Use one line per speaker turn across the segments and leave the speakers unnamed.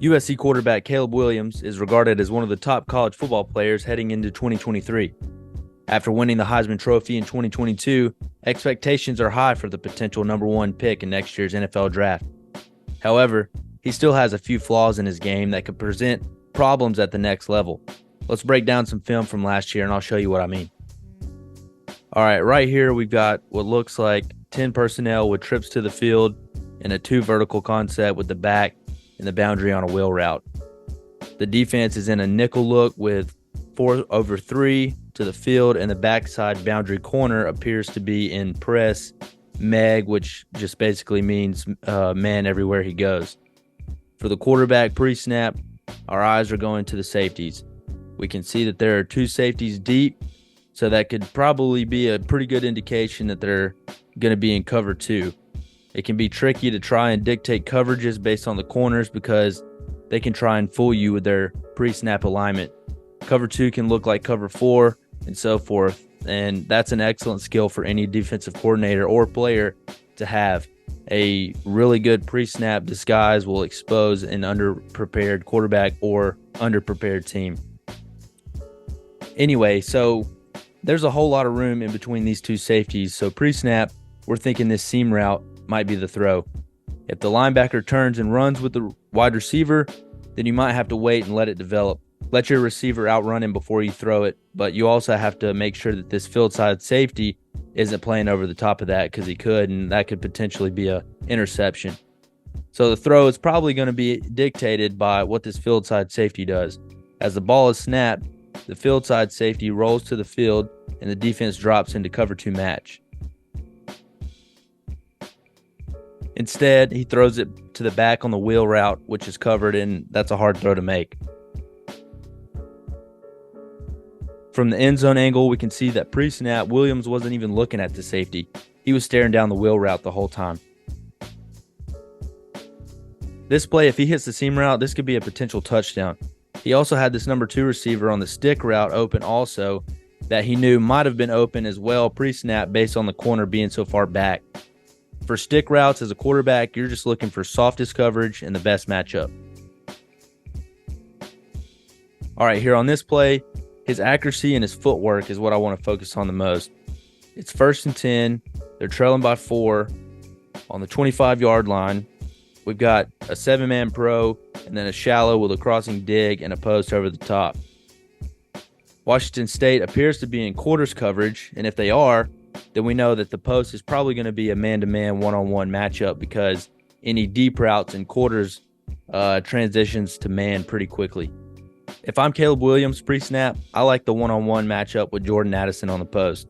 USC quarterback Caleb Williams is regarded as one of the top college football players heading into 2023. After winning the Heisman Trophy in 2022, expectations are high for the potential number one pick in next year's NFL draft. However, he still has a few flaws in his game that could present problems at the next level. Let's break down some film from last year and I'll show you what I mean. All right, right here we've got what looks like 10 personnel with trips to the field and a 2 vertical concept with the back and the boundary on a wheel route. The defense is in a nickel look with 4/3 to the field, and the backside boundary corner appears to be in press meg, which just basically means man everywhere he goes. For the quarterback pre-snap, our eyes are going to the safeties. We can see that there are 2 safeties deep, so that could probably be a pretty good indication that they're going to be in cover 2. It can be tricky to try and dictate coverages based on the corners because they can try and fool you with their pre-snap alignment. Cover 2 can look like cover 4 and so forth, and that's an excellent skill for any defensive coordinator or player to have. A really good pre-snap disguise will expose an underprepared quarterback or underprepared team. Anyway, so there's a whole lot of room in between these 2 safeties, so pre-snap, we're thinking this seam route might be the throw. If the linebacker turns and runs with the wide receiver, then you might have to wait and let it develop. Let your receiver outrun him before you throw it, but you also have to make sure that this field side safety isn't playing over the top of that because he could, and that could potentially be an interception. So the throw is probably going to be dictated by what this field side safety does. As the ball is snapped, the field side safety rolls to the field and the defense drops into cover 2 match. Instead, he throws it to the back on the wheel route, which is covered, and that's a hard throw to make. From the end zone angle, we can see that pre-snap, Williams wasn't even looking at the safety. He was staring down the wheel route the whole time. This play, if he hits the seam route, this could be a potential touchdown. He also had this number 2 receiver on the stick route open also that he knew might have been open as well pre-snap based on the corner being so far back. For stick routes as a quarterback, you're just looking for softest coverage and the best matchup. All right, here on this play, his accuracy and his footwork is what I want to focus on the most. It's 1st and 10. They're trailing by 4 on the 25-yard line. We've got a 7-man pro and then a shallow with a crossing dig and a post over the top. Washington State appears to be in quarters coverage, and if they are, then we know that the post is probably going to be a man-to-man, one-on-one matchup because any deep routes and quarters transitions to man pretty quickly. If I'm Caleb Williams pre-snap, I like the one-on-one matchup with Jordan Addison on the post.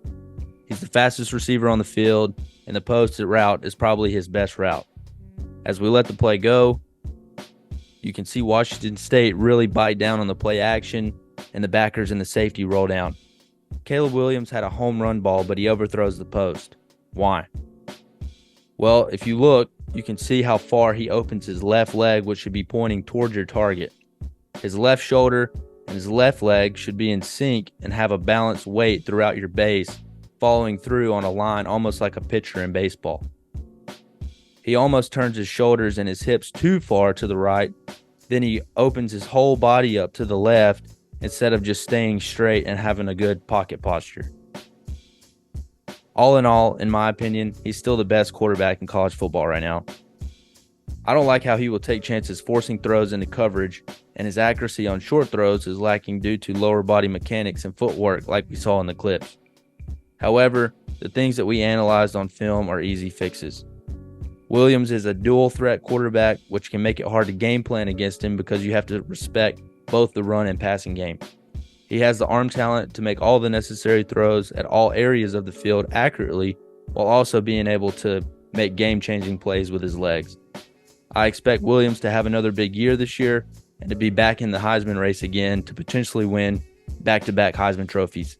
He's the fastest receiver on the field, and the post route is probably his best route. As we let the play go, you can see Washington State really bite down on the play action, and the backers and the safety roll down. Caleb Williams had a home run ball, but he overthrows the post. Why? Well, if you look, you can see how far he opens his left leg, which should be pointing towards your target. His left shoulder and his left leg should be in sync and have a balanced weight throughout your base, following through on a line almost like a pitcher in baseball. He almost turns his shoulders and his hips too far to the right, then he opens his whole body up to the left instead of just staying straight and having a good pocket posture. All in all, in my opinion, he's still the best quarterback in college football right now. I don't like how he will take chances forcing throws into coverage, and his accuracy on short throws is lacking due to lower body mechanics and footwork like we saw in the clips. However, the things that we analyzed on film are easy fixes. Williams is a dual threat quarterback, which can make it hard to game plan against him because you have to respect both the run and passing game. He has the arm talent to make all the necessary throws at all areas of the field accurately while also being able to make game-changing plays with his legs. I expect Williams to have another big year this year and to be back in the Heisman race again to potentially win back-to-back Heisman trophies.